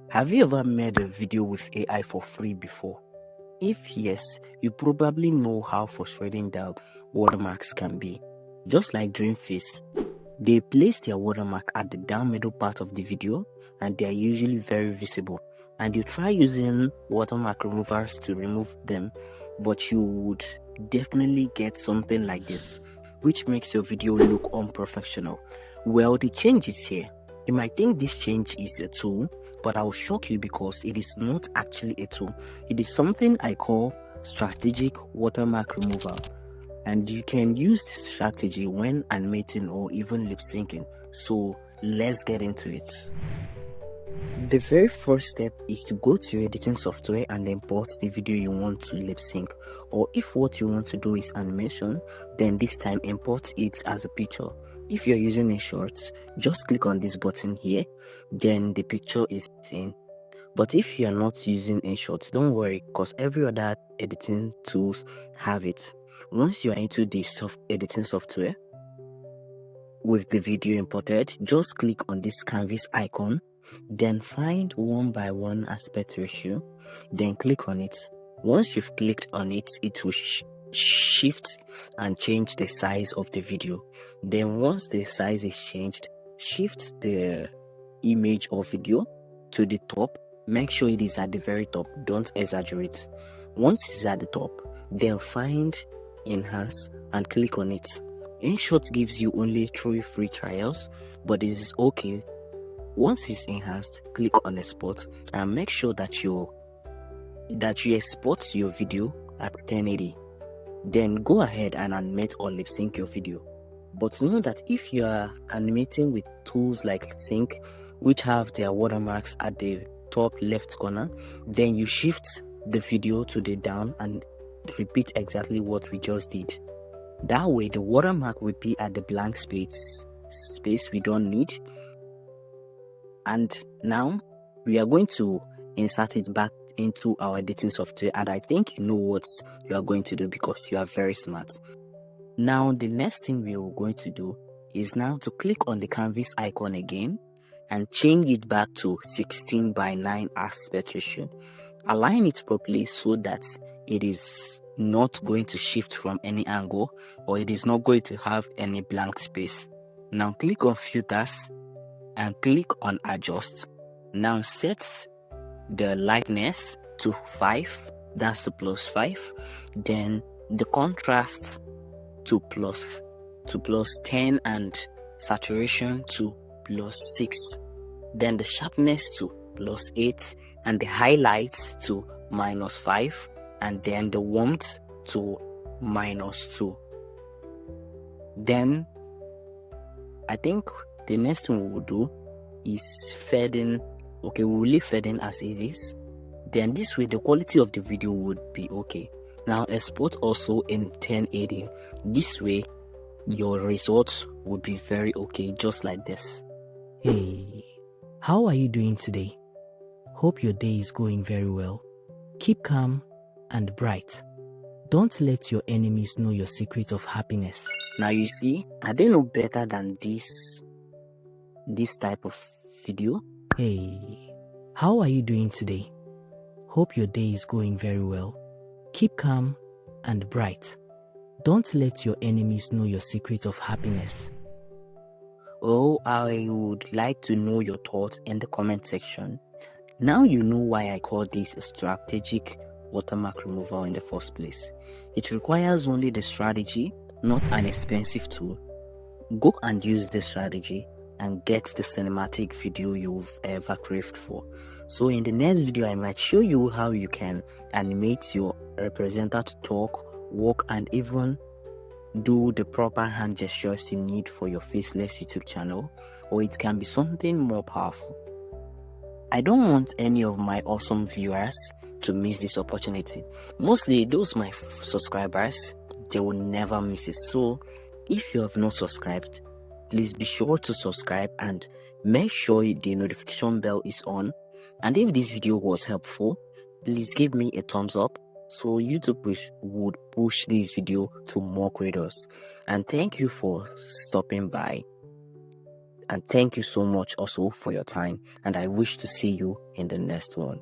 Have you ever made a video with AI for free before? If yes, you probably know how frustrating the watermarks can be. Just like Dreamface, they place their watermark at the down middle part of the video and they are usually very visible. And you try using watermark removers to remove them, but you would definitely get something like this, which makes your video look unprofessional. Well, the change is here. You might think this change is a tool, but I will shock you because it is not actually a tool. It is something I call strategic watermark removal, and you can use this strategy when animating or even lip syncing. So let's get into it. The very first step is to go to your editing software and import the video you want to lip sync, or if what you want to do is animation, then this time import it as a picture. If you're using InShot, just click on this button here, then the picture is in. But if you're not using InShot, don't worry, because every other editing tools have it. Once you are into the editing software with the video imported, just click on this canvas icon, then find 1:1 aspect ratio, then click on it. Once you've clicked on it, it will shift and change the size of the video. Then once the size is changed, shift the image or video to the top. Make sure it is at the very top, don't exaggerate. Once it's at the top, then find enhance and click on it. InShot gives you only 3 free trials, but it is okay. Once it's enhanced, click on export and make sure that you export your video at 1080. Then go ahead and animate or lip sync your video. But know that if you are animating with tools like Sync, which have their watermarks at the top left corner, then you shift the video to the down and repeat exactly what we just did. That way the watermark will be at the blank space we don't need. And now we are going to insert it back into our editing software, and I think you know what you are going to do because you are very smart. Now the next thing we are going to do is now to click on the canvas icon again and change it back to 16:9 aspect ratio. Align it properly so that it is not going to shift from any angle, or it is not going to have any blank space. Now click on filters and click on adjust. Now set the lightness to 5, that's to +5, then the contrast to plus 10 and saturation to +6, then the sharpness to +8 and the highlights to -5, and then the warmth to -2. Then I think the next thing we will do is fading. Okay, we will leave fading as it is. Then this way the quality of the video would be okay. Now export also in 1080. This way your results would be very okay, just like this. Hey, how are you doing today? Hope your day is going very well. Keep calm and bright. Don't let your enemies know your secret of happiness. Now you see, I don't know better than this type of video. Hey, how are you doing today? Hope your day is going very well. Keep calm and bright. Don't let your enemies know your secret of happiness. Oh, I would like to know your thoughts in the comment section. Now you know why I call this a strategic watermark removal in the first place. It requires only the strategy, not an expensive tool. Go and use this strategy and get the cinematic video you've ever craved for. So in the next video I might show you how you can animate your representer to talk, walk, and even do the proper hand gestures you need for your faceless YouTube channel, or it can be something more powerful. I don't want any of my awesome viewers to miss this opportunity. Mostly those my subscribers, they will never miss it. So if you have not subscribed, please be sure to subscribe and make sure the notification bell is on. And if this video was helpful, please give me a thumbs up so YouTube would push this video to more creators. And thank you for stopping by. And thank you so much also for your time. And I wish to see you in the next one.